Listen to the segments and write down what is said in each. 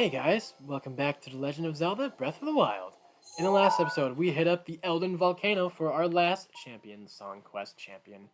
Hey guys, welcome back to The Legend of Zelda Breath of the Wild. In the last episode, we hit up the Elden Volcano for our last champion song quest champion,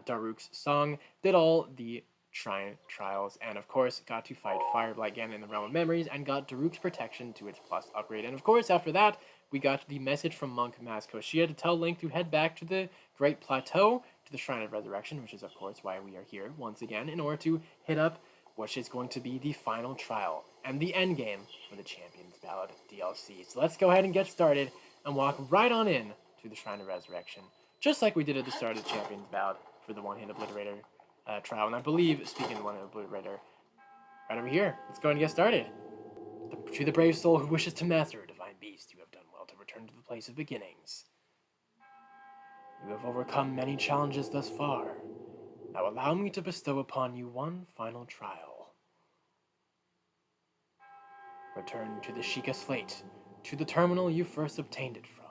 Daruk's song, did all the shrine trials, and of course got to fight Fireblight again in the Realm of Memories and got Daruk's protection to its plus upgrade. And of course, after that, we got the message from Monk Maskoshia to tell Link to head back to the Great Plateau, to the Shrine of Resurrection, which is of course why we are here once again, in order to hit up which is going to be the final trial and the end game for the Champions Ballad DLC. So let's go ahead and get started and walk right on in to the Shrine of Resurrection, just like we did at the start of the Champions Ballad for the one-hit obliterator trial. And I believe, speaking of the one-hit obliterator, right over here, let's go ahead and get started. To the brave soul who wishes to master a divine beast, you have done well to return to the place of beginnings. You have overcome many challenges thus far. Now allow me to bestow upon you one final trial. Return to the Sheikah Slate, to the terminal you first obtained it from.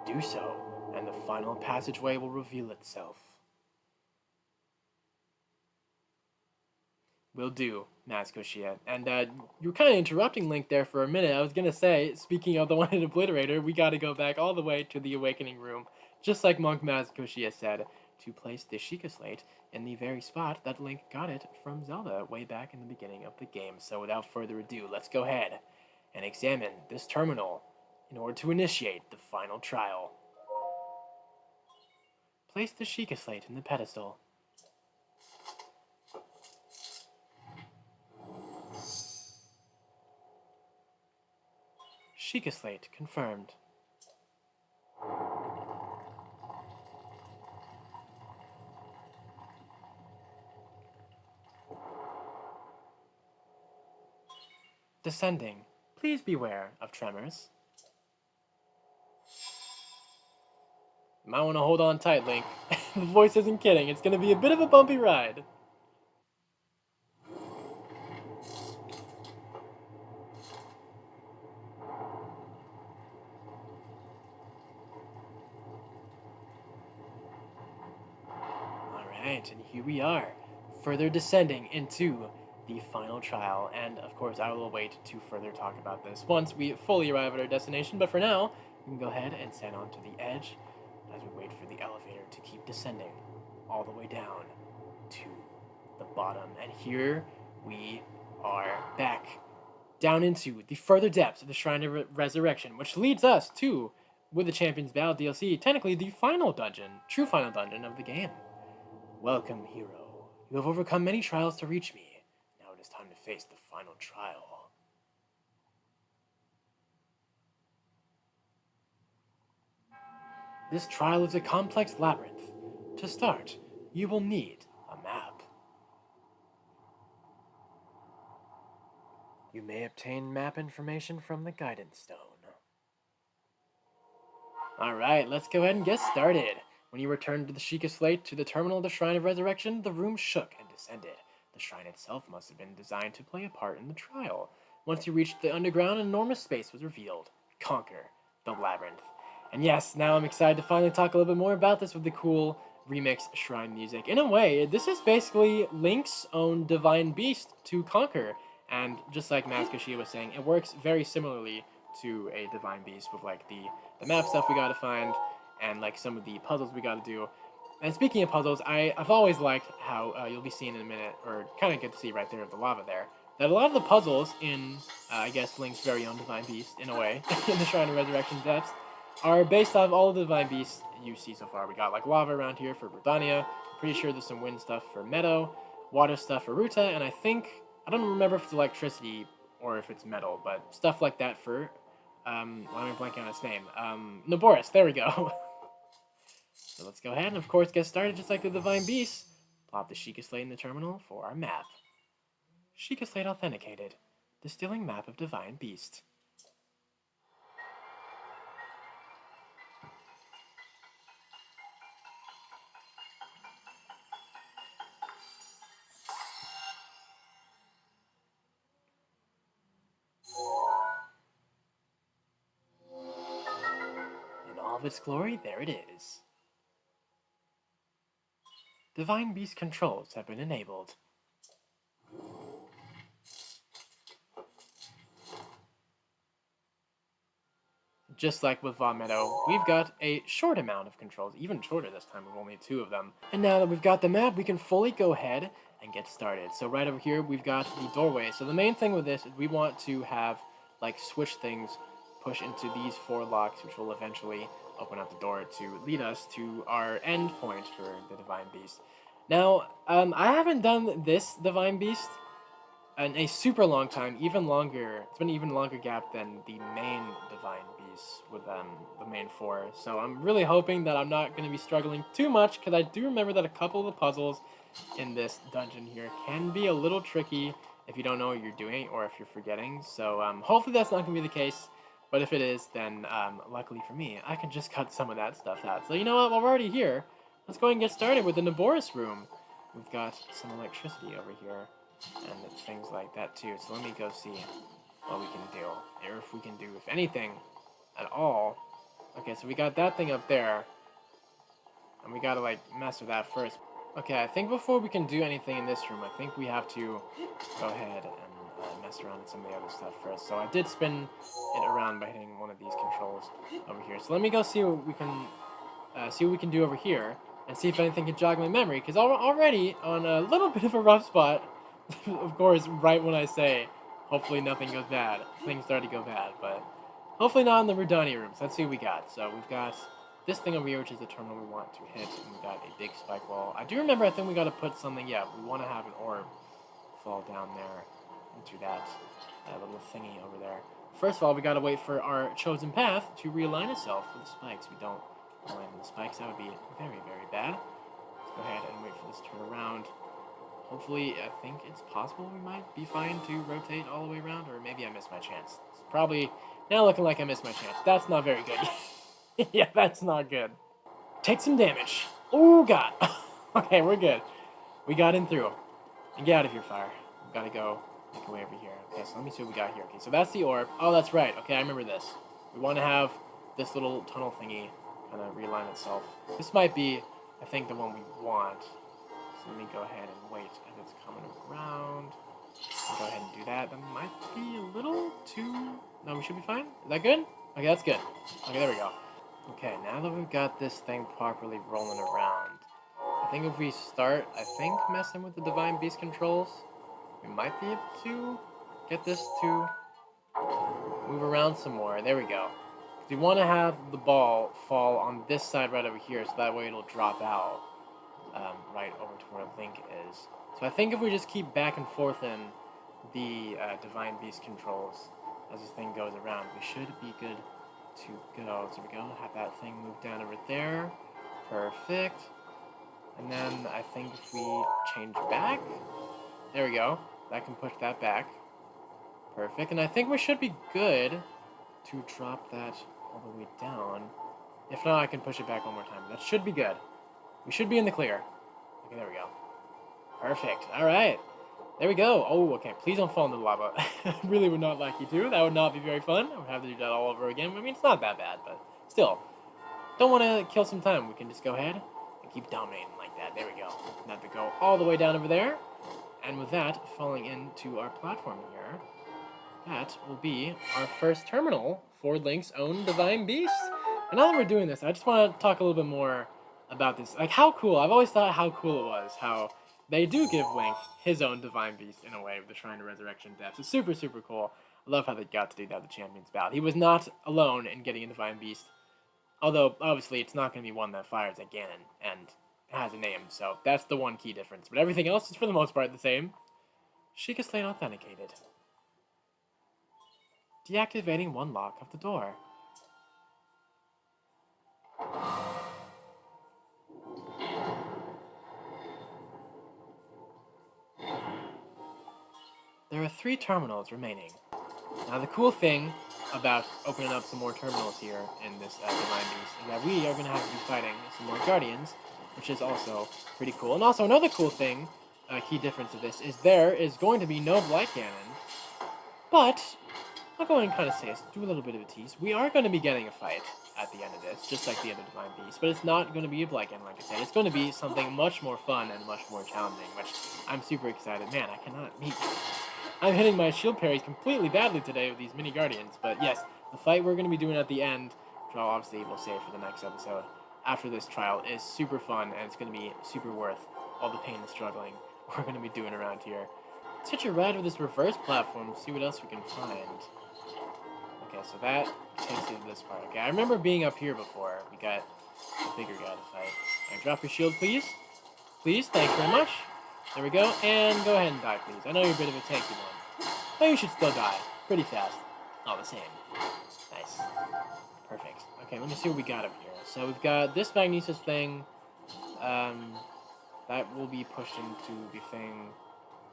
Do so, and the final passageway will reveal itself. Will do, Maskoshia. And you were kind of interrupting Link there for a minute. I was going to say, speaking of the one-hit obliterator, we got to go back all the way to the Awakening Room, just like Monk Maskoshia said, to place the Sheikah Slate in the very spot that Link got it from Zelda way back in the beginning of the game. So without further ado, let's go ahead and examine this terminal in order to initiate the final trial. Place the Sheikah Slate in the pedestal. Sheikah Slate confirmed. Descending. Please beware of tremors. You might want to hold on tight, Link. The voice isn't kidding. It's going to be a bit of a bumpy ride. Alright, and here we are, further descending into the final trial. And of course, I will wait to further talk about this once we fully arrive at our destination. But for now, we can go ahead and stand onto the edge as we wait for the elevator to keep descending all the way down to the bottom. And here we are back down into the further depths of the Shrine of Resurrection, which leads us to, with the Champions Ballad DLC, technically the final dungeon, true final dungeon of the game. Welcome, hero. You have overcome many trials to reach me. Now it is time to face the final trial. This trial is a complex labyrinth. To start, you will need a map. You may obtain map information from the Guidance Stone. Alright, let's go ahead and get started. When you returned to the Sheikah Slate to the terminal of the Shrine of Resurrection, the room shook and descended. The shrine itself must have been designed to play a part in the trial. Once you reached the underground, an enormous space was revealed. Conquer the labyrinth. And yes, now I'm excited to finally talk a little bit more about this with the cool remix shrine music. In a way, this is basically Link's own divine beast to conquer. And just like Maskoshia was saying, it works very similarly to a divine beast with like the map stuff we gotta find and like some of the puzzles we gotta do. And speaking of puzzles, I've always liked how you'll be seeing in a minute, or kind of get to see right there of the lava there, that a lot of the puzzles in, I guess, Link's very own Divine Beast, in a way, in the Shrine of Resurrection depths, are based off all of the Divine Beasts you see so far. We got like lava around here for Britannia, pretty sure there's some wind stuff for Meadow, water stuff for Ruta, and I think, I don't remember if it's electricity or if it's metal, but stuff like that for, why am I blanking on its name? Naboris, there we go. So let's go ahead and, of course, get started just like the Divine Beast. Plop the Sheikah Slate in the terminal for our map. Sheikah Slate authenticated. Distilling map of Divine Beast. In all of its glory, there it is. Divine Beast controls have been enabled. Just like with Vaughn Meadow, we've got a short amount of controls, even shorter this time with only 2 of them. And now that we've got the map, we can fully go ahead and get started. So right over here, we've got the doorway. So the main thing with this is we want to have, like, switch things, push into these 4 locks, which will eventually open up the door to lead us to our end point for the Divine Beast. Now, I haven't done this Divine Beast in a super long time, even longer. It's been an even longer gap than the main Divine Beast with the main 4. So I'm really hoping that I'm not going to be struggling too much, because I do remember that a couple of the puzzles in this dungeon here can be a little tricky if you don't know what you're doing or if you're forgetting. So hopefully that's not going to be the case. But if it is, then luckily for me, I can just cut some of that stuff out. So you know what? While we're already here, let's go ahead and get started with the Naboris room. We've got some electricity over here and things like that too. So let me go see what we can do, or if we can do, if anything at all. Okay, so we got that thing up there, and we gotta like mess with that first. Okay, I think before we can do anything in this room, I think we have to go ahead and mess around with some of the other stuff first. So I did spin it around by hitting one of these controls over here. So let me go see what we can do over here, and see if anything can jog my memory, because already on a little bit of a rough spot. Of course, right when I say, hopefully nothing goes bad, things start to go bad, but hopefully not in the Rudani room. So let's see what we got. So we've got this thing over here, which is the terminal we want to hit, and we've got a big spike wall. I do remember, I think we got to put something, yeah, we want to have an orb fall down there into that little thingy over there. First of all, we got to wait for our chosen path to realign itself with the spikes. We don't align the spikes, that would be very, very bad. Let's go ahead and wait for this to turn around. Hopefully, I think it's possible we might be fine to rotate all the way around, or maybe I missed my chance. It's probably now looking like I missed my chance. That's not very good. Yeah, that's not good. Take some damage. Oh, God. Okay, we're good. We got in through. And get out of here, fire. We've got to go make our way over here. Okay, so let me see what we got here. Okay, so that's the orb. Oh, that's right. Okay, I remember this. We want to have this little tunnel thingy kind of realign itself. This might be, I think, the one we want. So let me go ahead and wait as it's coming around. I'll go ahead and do that. That might be a little too... No, we should be fine. Is that good? Okay, that's good. Okay, there we go. Okay, now that we've got this thing properly rolling around, I think if we start, messing with the Divine Beast controls, we might be able to get this to move around some more. There we go. We want to have the ball fall on this side right over here, so that way it'll drop out. Right over to where Link is. So I think if we just keep back and forth in the Divine Beast controls as this thing goes around, we should be good to go. So we go, have that thing move down over there. Perfect. And then I think if we change back, there we go. That can push that back. Perfect. And I think we should be good to drop that all the way down. If not, I can push it back one more time. That should be good. We should be in the clear. Okay, there we go. Perfect. All right. There we go. Oh, okay. Please don't fall into the lava. I really would not like you to. That would not be very fun. I would have to do that all over again. I mean, it's not that bad, but still. Don't want to kill some time. We can just go ahead and keep dominating like that. There we go. Not to go all the way down over there. And with that, falling into our platform here, that will be our first terminal for Link's own Divine Beast. And now that we're doing this, I just want to talk a little bit more about this. Like, how cool. I've always thought how cool it was, how they do give Link his own Divine Beast in a way with the Shrine of Resurrection Depths. It's super, super cool. I love how they got to do that with the Champions Ballad. He was not alone in getting a Divine Beast. Although, obviously, it's not going to be one that fires at Ganon and has a name, so that's the one key difference. But everything else is, for the most part, the same. Sheikah Slate authenticated. Deactivating one lock of the door. There are 3 terminals remaining. Now, the cool thing about opening up some more terminals here in this Divine Beast is that we are going to have to be fighting some more Guardians, which is also pretty cool. And also, another cool thing, key difference of this, is there is going to be no Blight Ganon, but I'll go ahead and kind of say this, do a little bit of a tease. We are going to be getting a fight at the end of this, just like the other Divine Beast, but it's not going to be a Blight Game, like I said. It's going to be something much more fun and much more challenging, which I'm super excited. Man, I cannot meet. I'm hitting my shield parries completely badly today with these mini Guardians, but yes, the fight we're going to be doing at the end, which I'll obviously will save for the next episode, after this trial, is super fun, and it's going to be super worth all the pain and struggling we're going to be doing around here. Let's hitch a ride with this reverse platform, see what else we can find. Okay, so that takes you to this part. Okay, I remember being up here before. We got a bigger guy to fight. Alright, drop your shield, please. Please, thanks very much. There we go, and go ahead and die, please. I know you're a bit of a tanky one, but you should still die pretty fast. All the same. Nice. Perfect. Okay, let me see what we got up here. So we've got this Magnesis thing. That will be pushed into the thing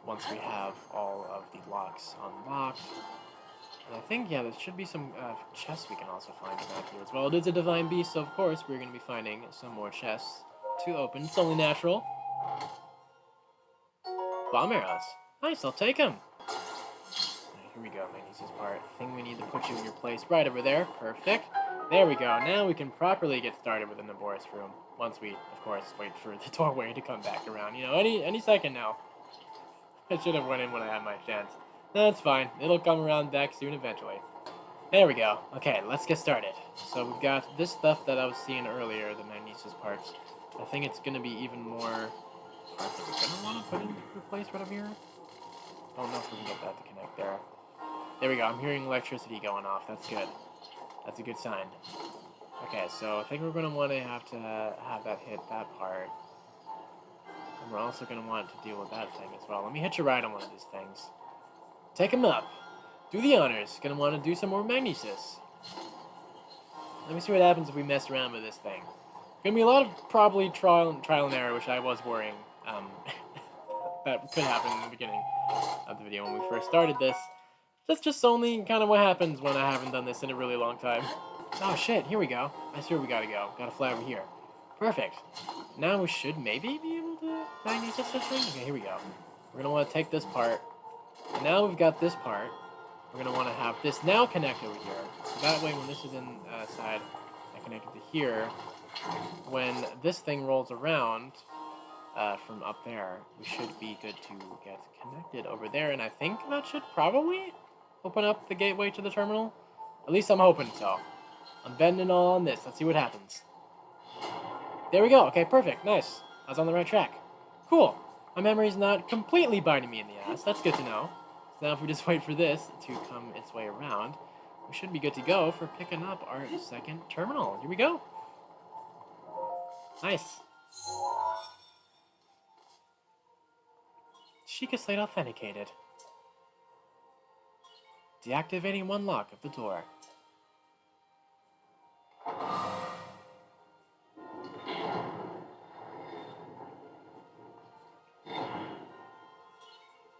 once we have all of the locks unlocked. And I think, yeah, there should be some chests we can also find around here as well. It is a Divine Beast, so of course we're going to be finding some more chests to open. It's only natural. Bomb arrows. Nice, I'll take them. Right, here we go, Magnesis part. I think we need to put you in your place right over there. Perfect. There we go. Now we can properly get started with the Naboris room. Once we, of course, wait for the doorway to come back around. You know, any second now. I should have went in when I had my chance. That's fine. It'll come around back soon eventually. There we go. Okay, let's get started. So we've got this stuff that I was seeing earlier, the Magnesis parts. I think it's going to be even more parts that we're going to want to put into place right over here. I don't know if we can get that to connect there. There we go. I'm hearing electricity going off. That's good. That's a good sign. Okay, so I think we're going to want to have that hit that part. And we're also going to want to deal with that thing as well. Let me hitch a ride on one of these things. Take him up. Do the honors. Going to want to do some more Magnesis. Let me see what happens if we mess around with this thing. Going to be a lot of probably trial and error, which I was worrying that could happen in the beginning of the video when we first started this. That's just only kind of what happens when I haven't done this in a really long time. Oh shit, here we go. I see where we gotta go. Gotta fly over here. Perfect. Now we should maybe be able to Magnesis this thing? Okay, here we go. We're gonna want to take this part. And now we've got this part. We're gonna want to have this now connect over here. So that way when this is inside and connected to here, when this thing rolls around from up there, we should be good to get connected over there. And I think that should probably open up the gateway to the terminal. At least I'm hoping so. I'm bending all on this. Let's see what happens. There we go. Okay, perfect. Nice. I was on the right track. Cool. My memory's not completely biting me in the ass. That's good to know. So now if we just wait for this to come its way around, we should be good to go for picking up our second terminal. Here we go. Nice. Sheikah Slate authenticated. Deactivating one lock of the door.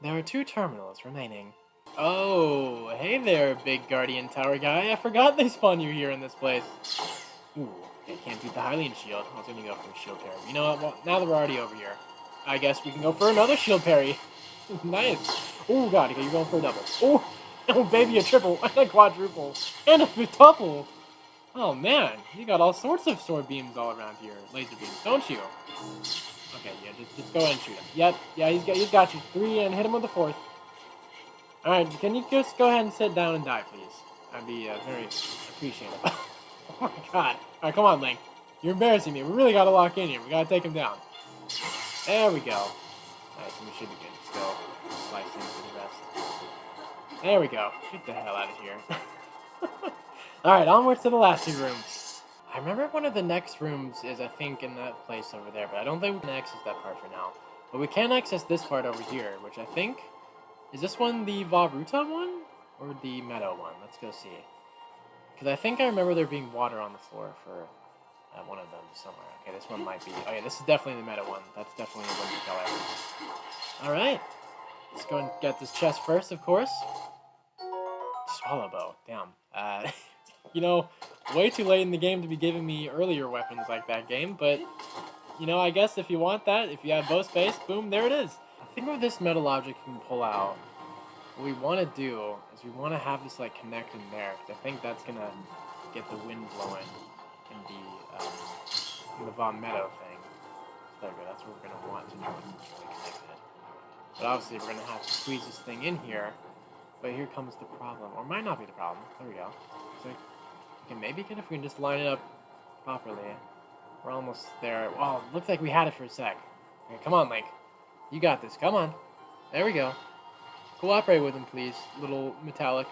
There are 2 terminals remaining. Oh, hey there, big Guardian Tower guy. I forgot they spawn you here in this place. Ooh, I can't beat the Hylian shield. I was gonna go for a shield parry. You know what? Well, now that we're already over here, I guess we can go for another shield parry. Nice. Oh god, okay, you're going for a double. Oh, baby, a triple, and a quadruple, and a quintuple. Oh man, you got all sorts of sword beams all around here, laser beams, don't you? Okay, yeah, just go ahead and shoot him. Yep, yeah, he's got you. 3 and hit him with the 4th. All right, can you just go ahead and sit down and die, please? I'd be very appreciative. Oh my god. All right, come on, Link. You're embarrassing me. We really got to lock in here. We got to take him down. There we go. Nice, and we should be good. Let's go slice in for the rest. There we go. Get the hell out of here. Alright, onwards to the last 2 rooms. I remember one of the next rooms is, I think, in that place over there, but I don't think we can access that part for now. But we can access this part over here, which I think... Is this one the Varuta one? Or the Meadow one? Let's go see. Because I think I remember there being water on the floor for one of them somewhere. Okay, this one might be... Oh yeah, this is definitely the Meadow one. That's definitely the Winter color. Alright. Let's go and get this chest first, of course. Swallow bow. Damn. You know, way too late in the game to be giving me earlier weapons like that game, but, you know, I guess if you want that, if you have bow space, boom, there it is. I think with this metal object you can pull out, what we want to do is we want to have this, like, connect in there, because I think that's going to get the wind blowing in the Von Meadow thing. There we go. That's what we're gonna want to do once it's really connected. But obviously, we're gonna have to squeeze this thing in here. But here comes the problem, or might not be the problem. There we go. So we can maybe get if we can just line it up properly. We're almost there. Oh, looks like we had it for a sec. Okay, come on, Link. You got this. Come on. There we go. Cooperate with him, please. Little metallic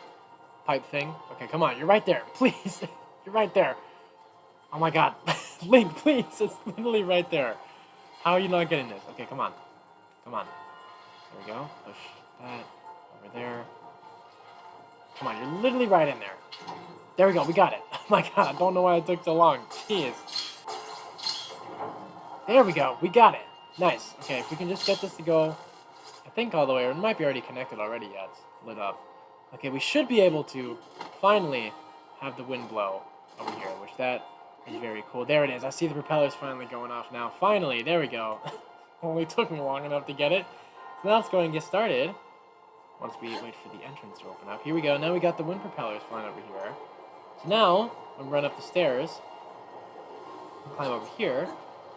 pipe thing. Okay, come on. You're right there. Please. You're right there. Oh my god. Link, please. It's literally right there. How are you not getting this? Okay, come on. Come on. There we go. Push that over there. Come on. You're literally right in there. There we go. We got it. Oh my god. I don't know why it took so long. Jeez. There we go. We got it. Nice. Okay, if we can just get this to go, I think all the way, or it might be already connected already. Yeah, it's lit up. Okay, we should be able to finally have the wind blow over here, which that is very cool. There it is. I see the propellers finally going off now. Finally, there we go. Only took me long enough to get it. So now let's go and get started. Once we wait for the entrance to open up. Here we go. Now we got the wind propellers flying over here. So now, when we run up the stairs, and climb over here,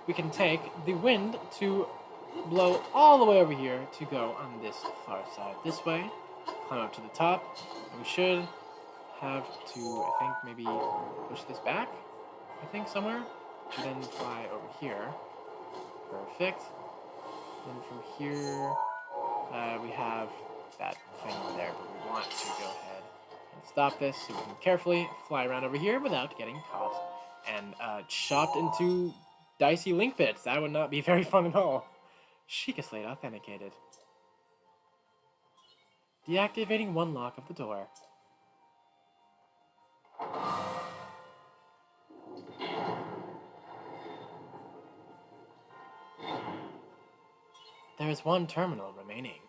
we can take the wind to blow all the way over here to go on this far side this way. Climb up to the top, and we should have to, I think, maybe push this back, I think, somewhere, to then fly over here. Perfect. Then from here, we have that thing over there, but we want to go ahead and stop this so we can carefully fly around over here without getting caught and chopped into dicey link bits. That would not be very fun at all. Sheikah Slate authenticated. Deactivating one lock of the door. There is one terminal remaining.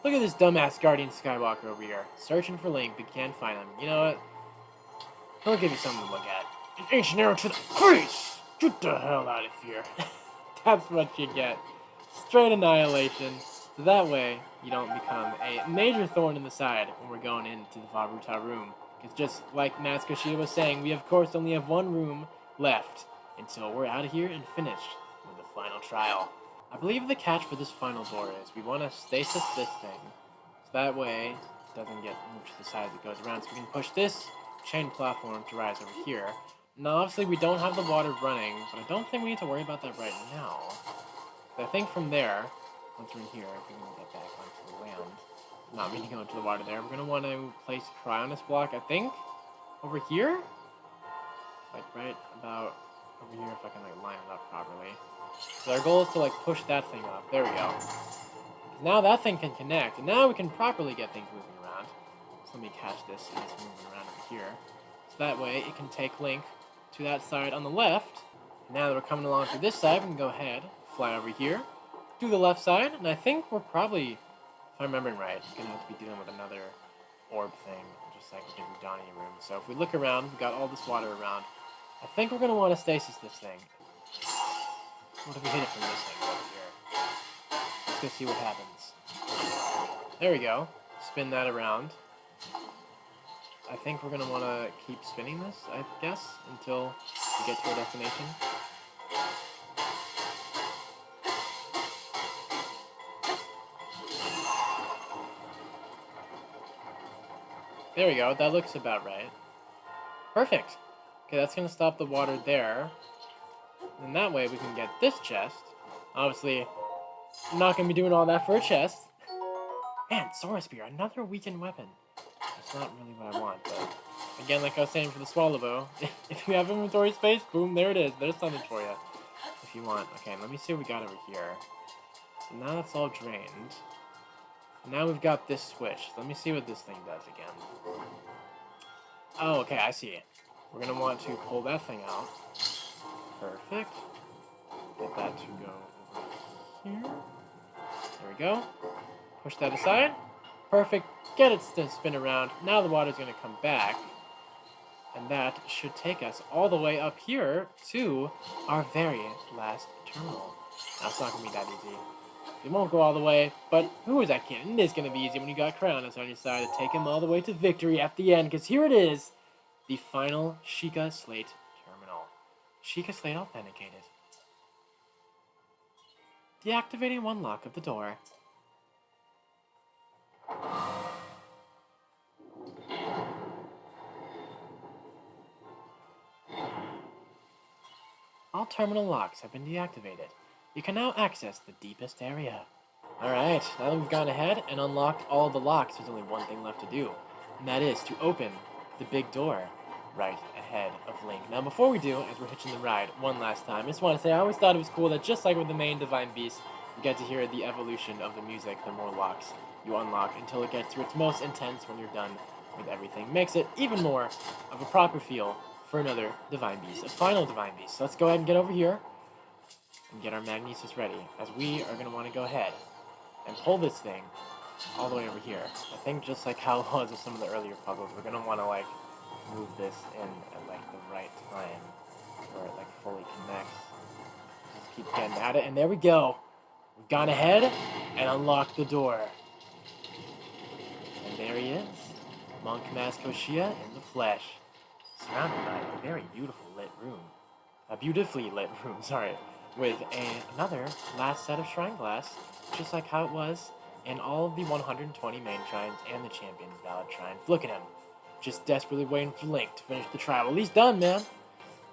Look at this dumbass Guardian Skywalker over here, searching for Link but can't find him. You know what? He'll give you something to look at. An ancient arrow to the face! Get the hell out of here. That's what you get. Straight annihilation. So that way, you don't become a major thorn in the side when we're going into the Vabruta room. Because just like Natsuko was saying, we of course only have one room left until we're out of here and finished with the final trial. I believe the catch for this final door is we want to stasis this thing. So that way, it doesn't get moved to the side as it goes around. So we can push this chain platform to rise over here. Now, obviously, we don't have the water running, but I don't think we need to worry about that right now. But I think from there, once we're in here, if we can get back onto the land, not meaning to go into the water there, we're going to want to place Cryonis block, I think, over here? Like, right about over here, if I can, like, line it up properly. So our goal is to, like, push that thing up. There we go. Now that thing can connect, and now we can properly get things moving around. So let me catch this and it's moving around over here. So that way, it can take Link to that side on the left. Now that we're coming along to this side, we can go ahead, fly over here, do the left side, and I think we're probably, if I'm remembering right, going to have to be dealing with another orb thing, just like we did with Donnie room. So if we look around, we've got all this water around. I think we're going to want to stasis this thing. What if we hit it from this thing over here? Let's go see what happens. There we go. Spin that around. I think we're going to want to keep spinning this, I guess, until we get to our destination. There we go. That looks about right. Perfect. Okay, that's going to stop the water there. And that way we can get this chest. Obviously, I'm not going to be doing all that for a chest. Man, Sora Spear, another weakened weapon. That's not really what I want, but again, like I was saying for the Swallow Bow, if you have inventory space, boom, there it is. There's something for you. If you want. Okay, let me see what we got over here. So now it's all drained. Now we've got this switch. Let me see what this thing does again. Oh, okay, I see. We're going to want to pull that thing out. Perfect. Get that to go over here. There we go. Push that aside. Perfect. Get it to spin around. Now the water's going to come back. And that should take us all the way up here to our very last terminal. Now, it's not going to be that easy. It won't go all the way, but who is that kid? It is going to be easy when you got Cryonis on your side to take him all the way to victory at the end. Because here it is. The final Sheikah Slate terminal. Sheikah Slate authenticated. Deactivating one lock of the door. All terminal locks have been deactivated. You can now access the deepest area. Alright, now that we've gone ahead and unlocked all the locks, there's only one thing left to do, and that is to open the big door right ahead of Link. Now before we do, as we're hitching the ride one last time, I just want to say I always thought it was cool that just like with the main Divine Beast, you get to hear the evolution of the music the more locks you unlock until it gets to its most intense when you're done with everything. Makes it even more of a proper feel for another Divine Beast, a final Divine Beast. So let's go ahead and get over here and get our Magnesis ready, as we are going to want to go ahead and pull this thing all the way over here. I think just like how it was with some of the earlier puzzles, we're going to want to like move this in at like the right time where it like fully connects. Just keep getting at it, and there we go. We've gone ahead and unlocked the door. And there he is, Monk Mask Koshia in the flesh, surrounded by a very beautifully lit room, sorry, with another last set of shrine glass, just like how it was in all of the 120 main shrines and the Champions Ballad shrine. Look at him, just desperately waiting for Link to finish the trial. Well, he's done, man.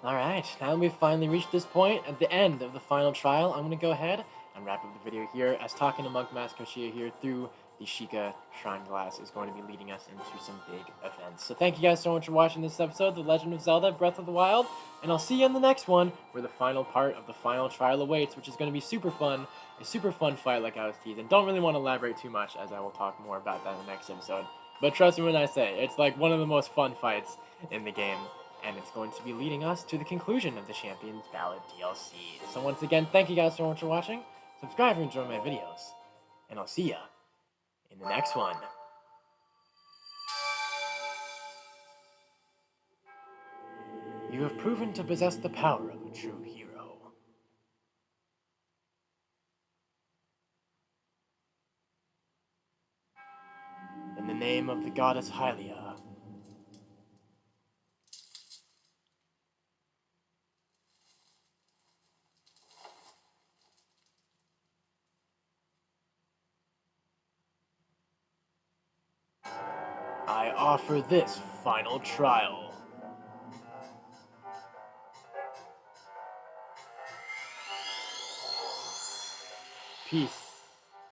Alright, now that we've finally reached this point at the end of the final trial, I'm going to go ahead and wrap up the video here, as talking to Monk Mask Koshia here through the Sheikah Shrine Glass is going to be leading us into some big events. So thank you guys so much for watching this episode of The Legend of Zelda Breath of the Wild, and I'll see you in the next one, where the final part of the final trial awaits, which is going to be super fun, a super fun fight like I was teasing. Don't really want to elaborate too much, as I will talk more about that in the next episode, but trust me when I say, it's like one of the most fun fights in the game, and it's going to be leading us to the conclusion of the Champions Ballad DLC. So once again, thank you guys so much for watching, subscribe if you enjoy my videos, and I'll see ya in the next one. You have proven to possess the power of a true hero. In the name of the goddess Hylia, I offer this final trial. Peace.